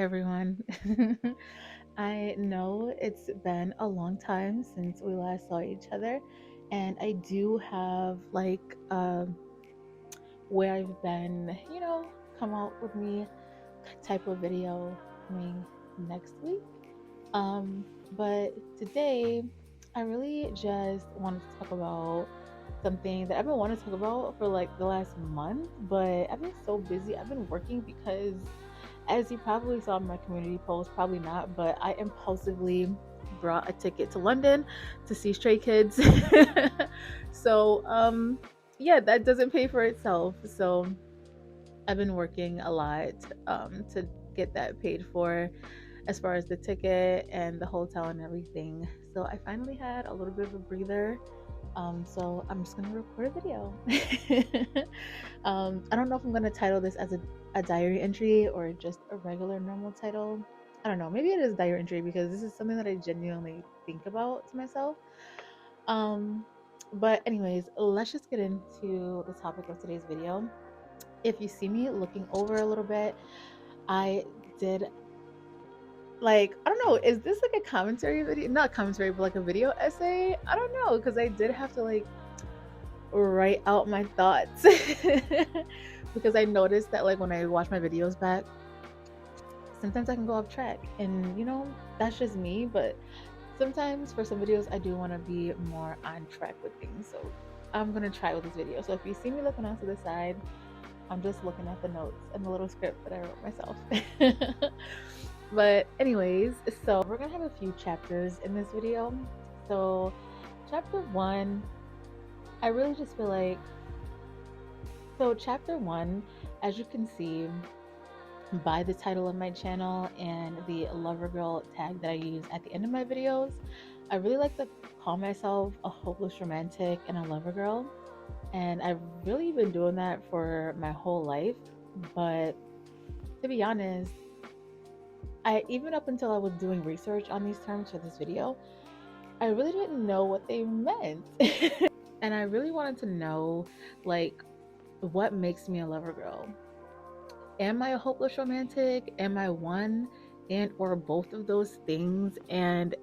everyone. I know it's been a long time since we last saw each other, and I do have where I've been, come out with me type of video coming next week. But today I really just wanted to talk about something that I've been wanting to talk about for like the last month, but I've been so busy. I've been working because, as you probably saw in my community post, probably not, but I impulsively brought a ticket to London to see Stray Kids. So yeah, that doesn't pay for itself. So I've been working a lot to get that paid for, as far as the ticket and the hotel and everything. So I finally had a little bit of a breather. So I'm just gonna record a video. I don't know if I'm gonna title this as a diary entry or just a regular normal title. I don't know. Maybe it is diary entry because this is something that I genuinely think about to myself. Um, but anyways, let's just get into the topic of today's video. If you see me looking over a little bit, I did I don't know, is this like a commentary video? Not commentary, but like a video essay? I don't know, because I did have to write out my thoughts because I noticed that when I watch my videos back, sometimes I can go off track, and that's just me. But sometimes for some videos I do want to be more on track with things, so I'm gonna try with this video. So if you see me looking off to the side, I'm just looking at the notes and the little script that I wrote myself. But anyways, so we're gonna have a few chapters in this video. So chapter one, I really just feel like, so chapter one, as you can see by the title of my channel and the lover girl tag that I use at the end of my videos, I really like to call myself a hopeless romantic and a lover girl. And I've really been doing that for my whole life. But to be honest, I even up until I was doing research on these terms for this video, I really didn't know what they meant. And I really wanted to know, what makes me a lover girl? Am I a hopeless romantic? Am I one and or both of those things? And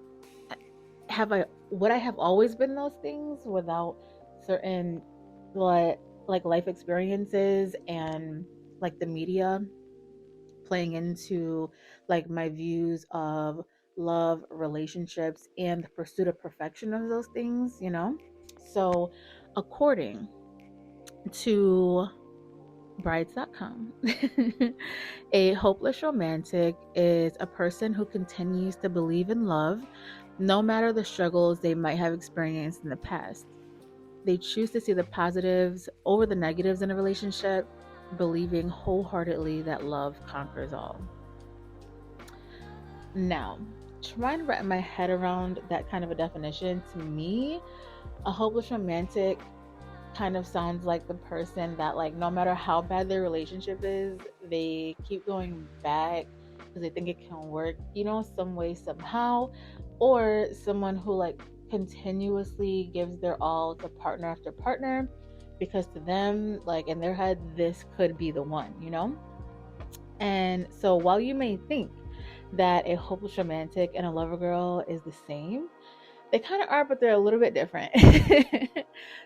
would I have always been those things without certain like life experiences and the media playing into my views of love, relationships, and the pursuit of perfection of those things? So according to brides.com, a hopeless romantic is a person who continues to believe in love no matter the struggles they might have experienced in the past. They choose to see the positives over the negatives in a relationship, believing wholeheartedly that love conquers all. Now, trying to wrap my head around that kind of a definition, to me, a hopeless romantic kind of sounds like the person that no matter how bad their relationship is, they keep going back because they think it can work, some way, somehow. Or someone who continuously gives their all to partner after partner, because to them, in their head, this could be the one. And so while you may think that a hopeless romantic and a lover girl is the same, they kind of are, but they're a little bit different.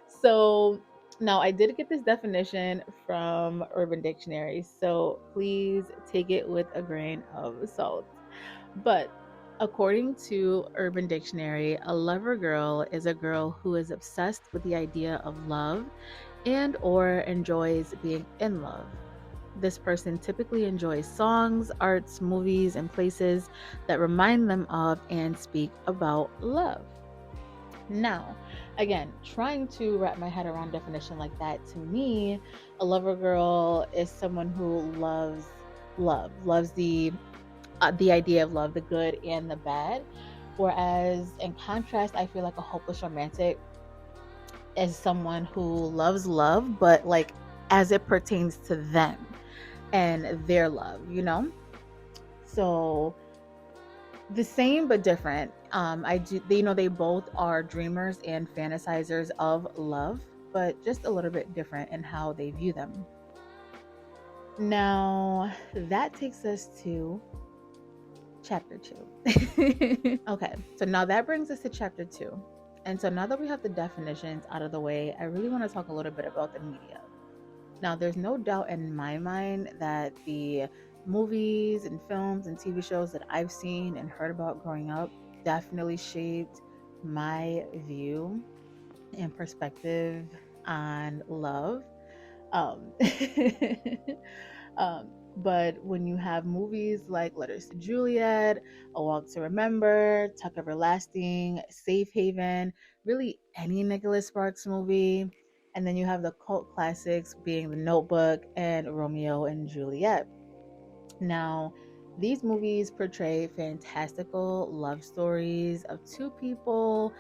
So now I did get this definition from Urban Dictionary, so please take it with a grain of salt. But according to Urban Dictionary, a lover girl is a girl who is obsessed with the idea of love and or enjoys being in love. This person typically enjoys songs, arts, movies, and places that remind them of and speak about love. Now, again, trying to wrap my head around definition like that, to me, a lover girl is someone who loves the idea of love, the good and the bad. Whereas in contrast, I feel like a hopeless romantic is someone who loves love, but as it pertains to them and their love. So the same but different. They both are dreamers and fantasizers of love, but just a little bit different in how they view them. Now that takes us to chapter 2. Okay, so now that brings us to chapter 2. And so now that we have the definitions out of the way, I really want to talk a little bit about the media. Now, there's no doubt in my mind that the movies and films and TV shows that I've seen and heard about growing up definitely shaped my view and perspective on love. Um, but when you have movies like Letters to Juliet, A Walk to Remember, Tuck Everlasting, Safe Haven, really any Nicholas Sparks movie, and then you have the cult classics being The Notebook and Romeo and Juliet. Now, these movies portray fantastical love stories of two people,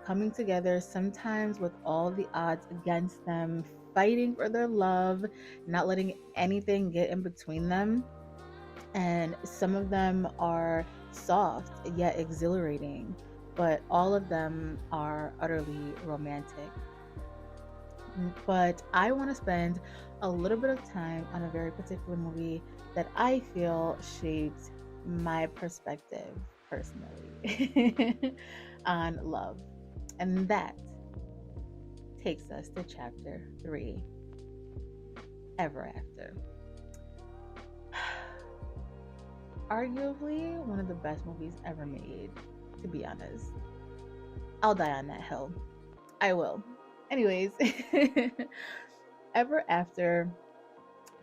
coming together, sometimes with all the odds against them, fighting for their love, not letting anything get in between them. And some of them are soft yet exhilarating, but all of them are utterly romantic. But I want to spend a little bit of time on a very particular movie that I feel shaped my perspective personally on love. And that takes us to chapter 3, Ever After. Arguably one of the best movies ever made, to be honest. I'll die on that hill. I will. Anyways, Ever After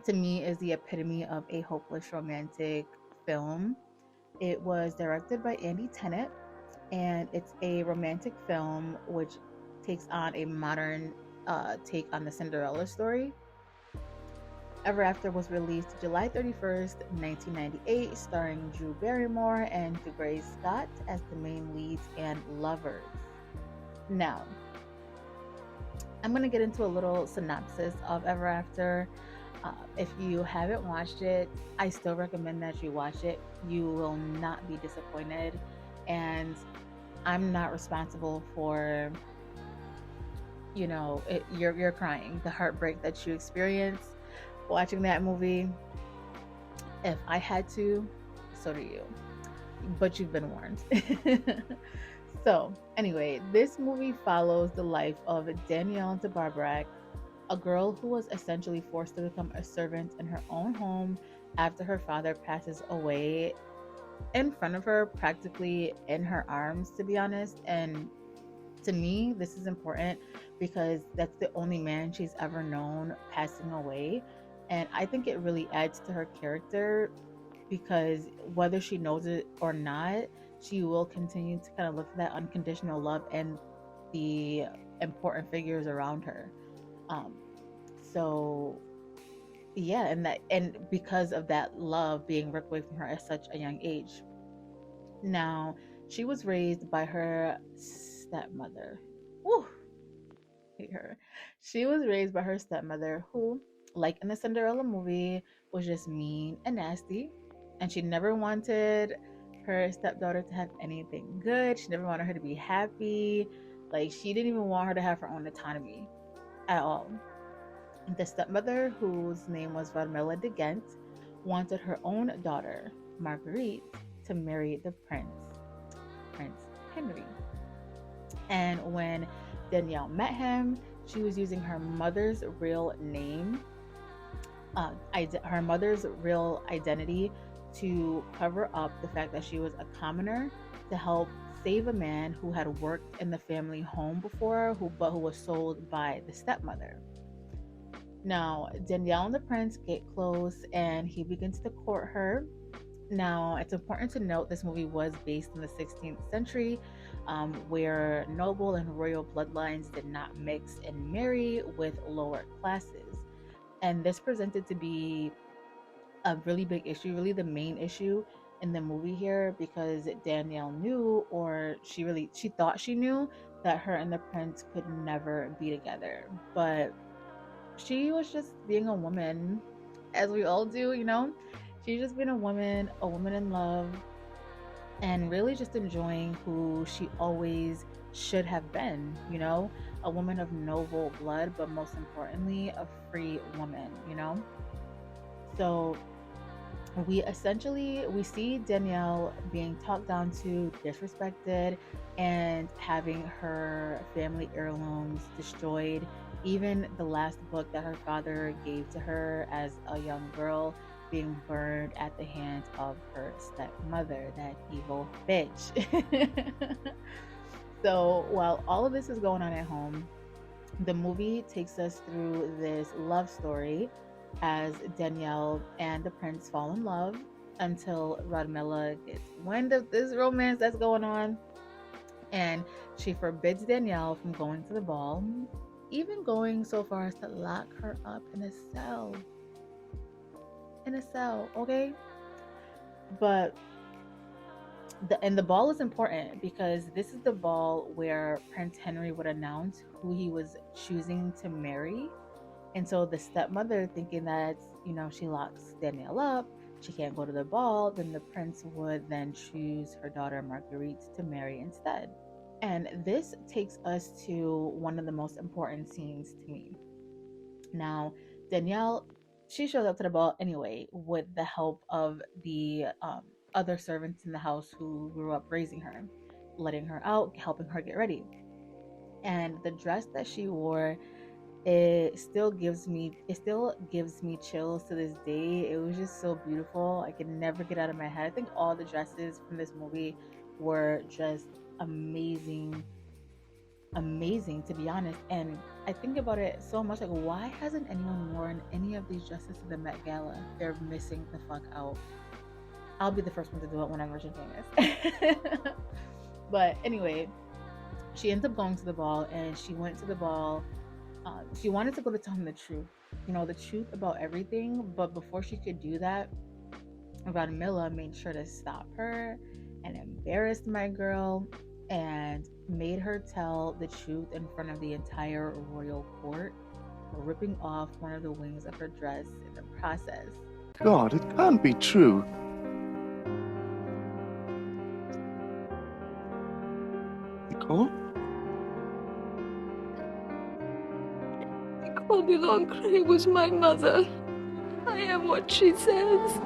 to me is the epitome of a hopeless romantic film. It was directed by Andy Tennant, and it's a romantic film which takes on a modern take on the Cinderella story. Ever After was released July 31st, 1998, starring Drew Barrymore and DeGray Scott as the main leads and lovers. Now, I'm going to get into a little synopsis of Ever After. If you haven't watched it, I still recommend that you watch it. You will not be disappointed. And I'm not responsible for, you're crying, the heartbreak that you experience watching that movie. If I had to, so do you. But you've been warned. So, anyway, this movie follows the life of Danielle de Barbrac, a girl who was essentially forced to become a servant in her own home after her father passes away in front of her, practically in her arms, to be honest. And to me, this is important because that's the only man she's ever known passing away. And I think it really adds to her character because whether she knows it or not, she will continue to kind of look for that unconditional love and the important figures around her. So yeah, and because of that love being ripped away from her at such a young age. Now, she was raised by her stepmother. Woo, hate her. She was raised by her stepmother who, like in the Cinderella movie, was just mean and nasty. And she never wanted her stepdaughter to have anything good. She never wanted her to be happy. Like, she didn't even want her to have her own autonomy at all. The stepmother, whose name was Radmilla de Ghent, wanted her own daughter, Marguerite, to marry the Prince Henry. And when Danielle met him, she was using her mother's real name, her mother's real identity, to cover up the fact that she was a commoner, to help save a man who had worked in the family home before, who was sold by the stepmother. Now, Danielle and the prince get close and he begins to court her. Now, it's important to note this movie was based in the 16th century, where noble and royal bloodlines did not mix and marry with lower classes. And this presented to be a really big issue, really the main issue in the movie here, because Danielle knew, or she thought she knew, that her and the prince could never be together. But she was just being a woman, as we all do, She's just being a woman in love, and really just enjoying who she always should have been, a woman of noble blood, but most importantly, a free woman, So we see Danielle being talked down to, disrespected, and having her family heirlooms destroyed. Even the last book that her father gave to her as a young girl being burned at the hands of her stepmother, that evil bitch. So while all of this is going on at home, the movie takes us through this love story as Danielle and the prince fall in love until Radmilla gets wind of this romance that's going on, and she forbids Danielle from going to the ball, even going so far as to lock her up in a cell. In a cell, okay? But the ball is important because this is the ball where Prince Henry would announce who he was choosing to marry. And so the stepmother, thinking that, she locks Danielle up, she can't go to the ball, then the prince would then choose her daughter Marguerite to marry instead. And this takes us to one of the most important scenes to me. Now, Danielle, she shows up to the ball anyway with the help of the other servants in the house who grew up raising her, letting her out, helping her get ready. And the dress that she wore, it still gives me chills to this day. It was just so beautiful. I can never get out of my head. I think all the dresses from this movie were just amazing, amazing, to be honest. And I think about it so much, like, why hasn't anyone worn any of these dresses to the Met Gala? They're missing the fuck out. I'll be the first one to do it when I'm rich and famous. But anyway, she ends up going to the ball, and she went to the ball. She wanted to go to tell him the truth, the truth about everything. But before she could do that, Radmilla made sure to stop her and embarrassed my girl and made her tell the truth in front of the entire royal court, ripping off one of the wings of her dress in the process. God, it can't be true. Nicole? Nicole Delancre was my mother. I am what she says.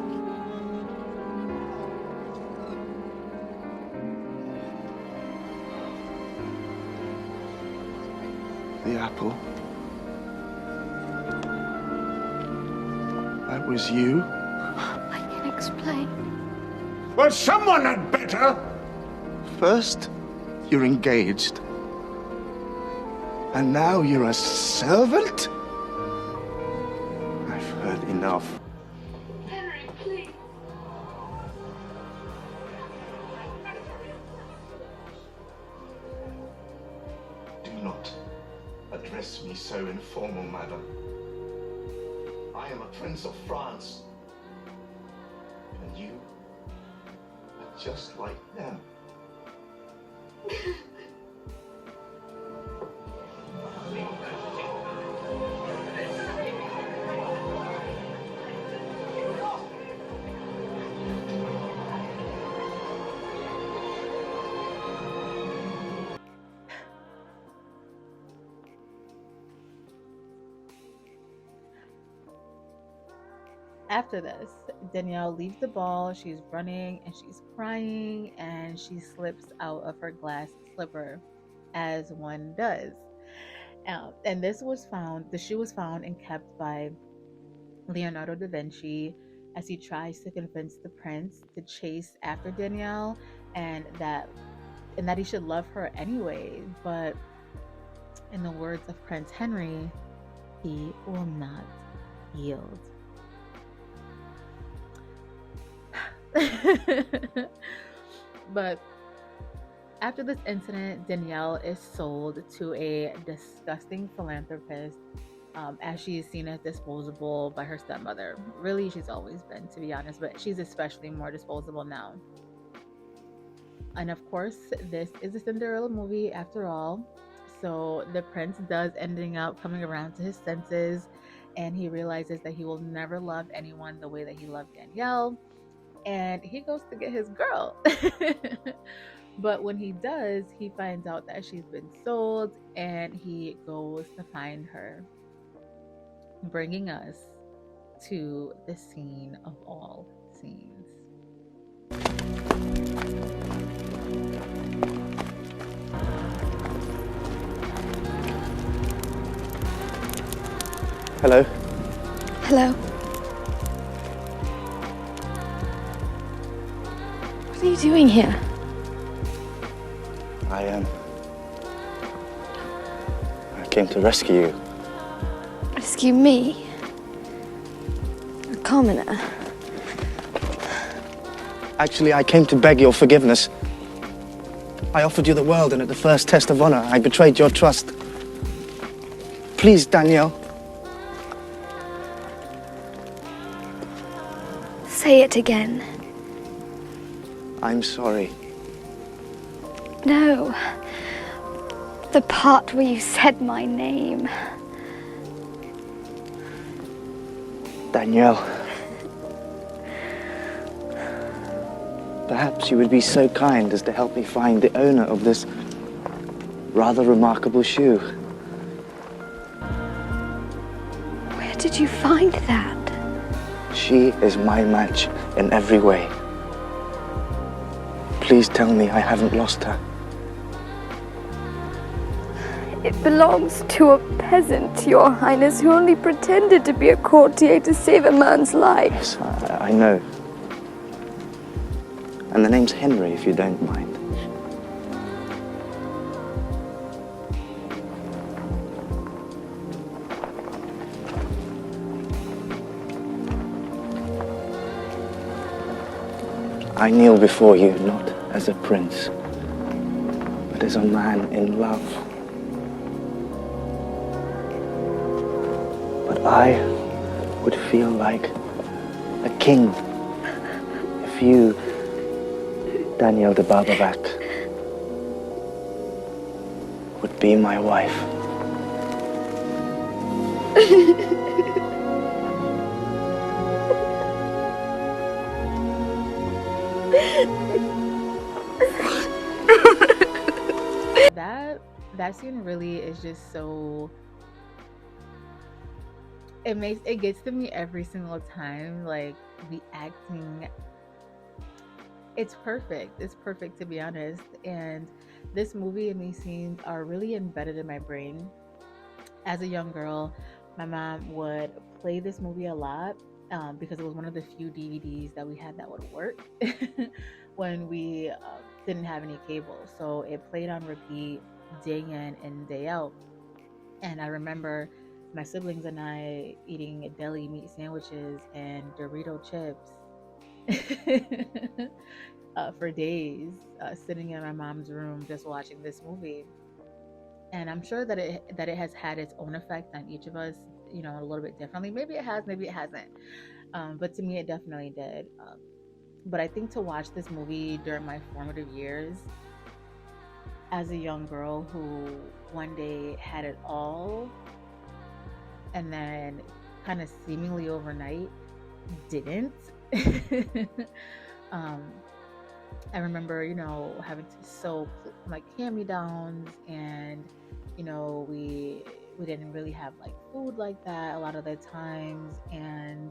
The apple. That was you? I can explain. Well, someone had better. First, you're engaged. And now you're a servant? I've heard enough. Henry, please. Do not address me so informal, madam. I am a prince of France. And you are just like them. After this, Danielle leaves the ball. She's running and she's crying, and she slips out of her glass slipper, as one does. And the shoe was found and kept by Leonardo da Vinci as he tries to convince the prince to chase after Danielle, and that he should love her anyway. But in the words of Prince Henry, he will not yield. But after this incident, Danielle is sold to a disgusting philanthropist, as she is seen as disposable by her stepmother. Really, she's always been, to be honest, but she's especially more disposable now. And of course, this is a Cinderella movie after all. So the prince does ending up coming around to his senses, and he realizes that he will never love anyone the way that he loved Danielle, and he goes to get his girl. But when he does, he finds out that she's been sold, and he goes to find her, bringing us to the scene of all scenes. Hello. Hello. What are you doing here? I came to rescue you. Rescue me? A commoner? Actually, I came to beg your forgiveness. I offered you the world, and at the first test of honor, I betrayed your trust. Please, Danielle. Say it again. I'm sorry. No. The part where you said my name. Danielle. Perhaps you would be so kind as to help me find the owner of this rather remarkable shoe. Where did you find that? She is my match in every way. Please tell me I haven't lost her. It belongs to a peasant, Your Highness, who only pretended to be a courtier to save a man's life. Yes, I know. And the name's Henry, if you don't mind. I kneel before you not as a prince, but as a man in love. But I would feel like a king if you, Danielle de Barbavac, would be my wife. That scene really is just so, it gets to me every single time. Like, the acting, it's perfect, to be honest. And this movie and these scenes are really embedded in my brain. As a young girl, my mom would play this movie a lot, because it was one of the few DVDs that we had that would work when we didn't have any cable. So it played on repeat day in and day out. And I remember my siblings and I eating deli meat sandwiches and Dorito chips for days, sitting in my mom's room just watching this movie. And I'm sure that it has had its own effect on each of us, a little bit differently. Maybe it has, maybe it hasn't. But to me, it definitely did. But I think to watch this movie during my formative years as a young girl who one day had it all and then kind of seemingly overnight didn't. um, I remember, having to sew like hand-me-downs, and we didn't really have like food like that a lot of the times, and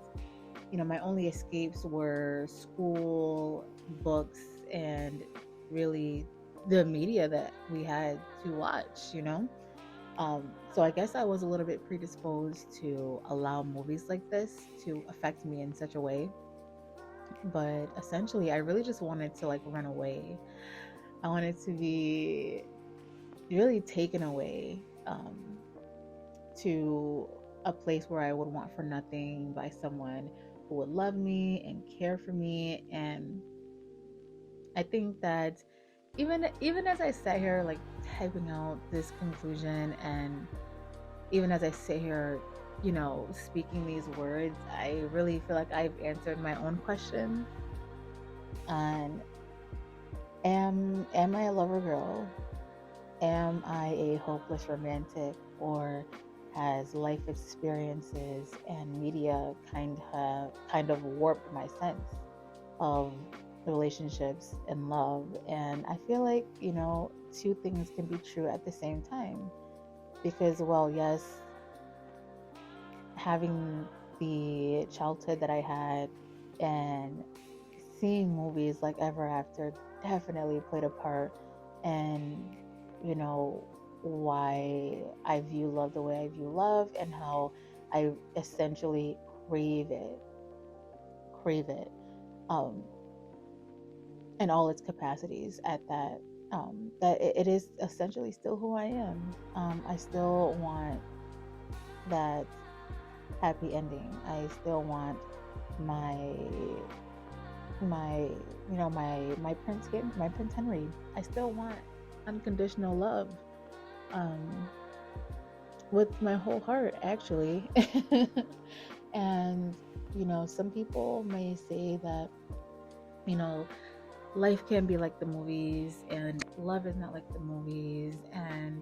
my only escapes were school, books, and really the media that we had to watch. So I guess I was a little bit predisposed to allow movies like this to affect me in such a way. But essentially, I really just wanted to like run away. I wanted to be really taken away, to a place where I would want for nothing, by someone who would love me and care for me. And I think that even as I sat here like typing out this conclusion, and even as I sit here, speaking these words, I really feel like I've answered my own question. And am I a lover girl? Am I a hopeless romantic, or has life experiences and media kind of warped my sense of relationships and love? And I feel like, two things can be true at the same time. Because, well, yes, having the childhood that I had and seeing movies like Ever After definitely played a part in, you know, why I view love the way I view love, and how I essentially crave it, crave it, um, in all its capacities. At that, that it is essentially still who I am. I still want that happy ending. I still want my my my my Prince Henry. I still want unconditional love, um with my whole heart, actually. And some people may say that, you know life can be like the movies and love is not like the movies. And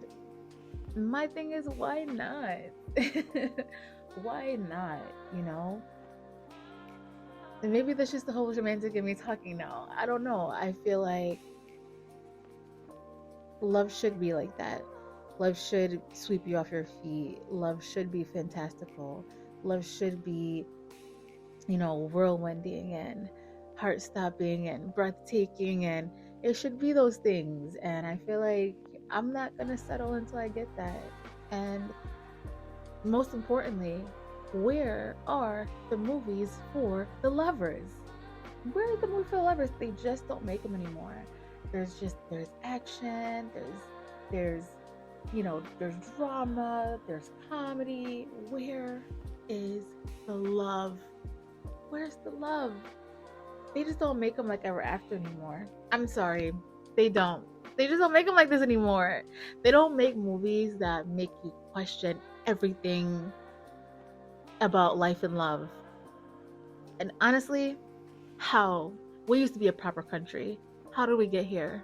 my thing is, why not? Why not, and maybe that's just the whole romantic in me talking now. I don't know. I feel like love should be like that. Love should sweep you off your feet. Love should be fantastical. Love should be, whirlwinding and heart stopping and breathtaking. And it should be those things. And I feel like I'm not going to settle until I get that. And most importantly, where are the movies for the lovers? Where are the movies for the lovers? They just don't make them anymore. There's action, there's there's drama, there's comedy. Where is the love? Where's the love? They just don't make them like Ever After anymore. I'm sorry, they don't. They just don't make them like this anymore. They don't make movies that make you question everything about life and love. And honestly, how? We used to be a proper country. How did we get here?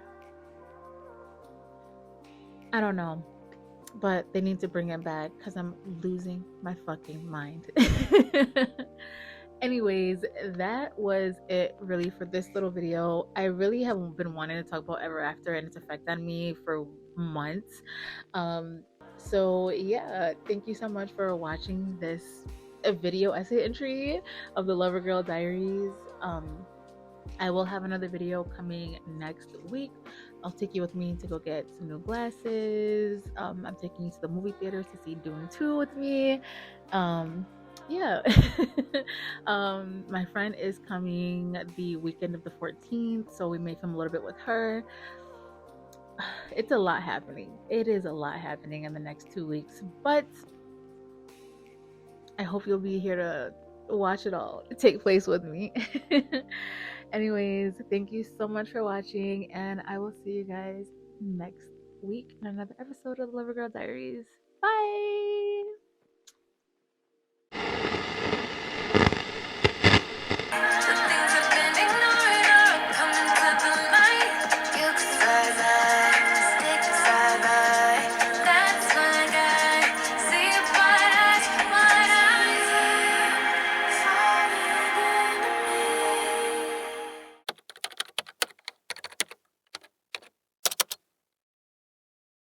I don't know. But they need to bring it back because I'm losing my fucking mind. Anyways, that was it really for this little video. I really have been wanting to talk about Ever After and its effect on me for months. So yeah, thank you so much for watching this video essay entry of the Lover Girl Diaries. I will have another video coming next week. I'll take you with me to go get some new glasses. I'm taking you to the movie theaters to see Dune 2 with me. Yeah. My friend is coming the weekend of the 14th, so we may film a little bit with her. It's a lot happening. It is a lot happening in the next 2 weeks, but I hope you'll be here to watch it all take place with me. Anyways, thank you so much for watching, and I will see you guys next week in another episode of the Lover Girl Diaries. Bye!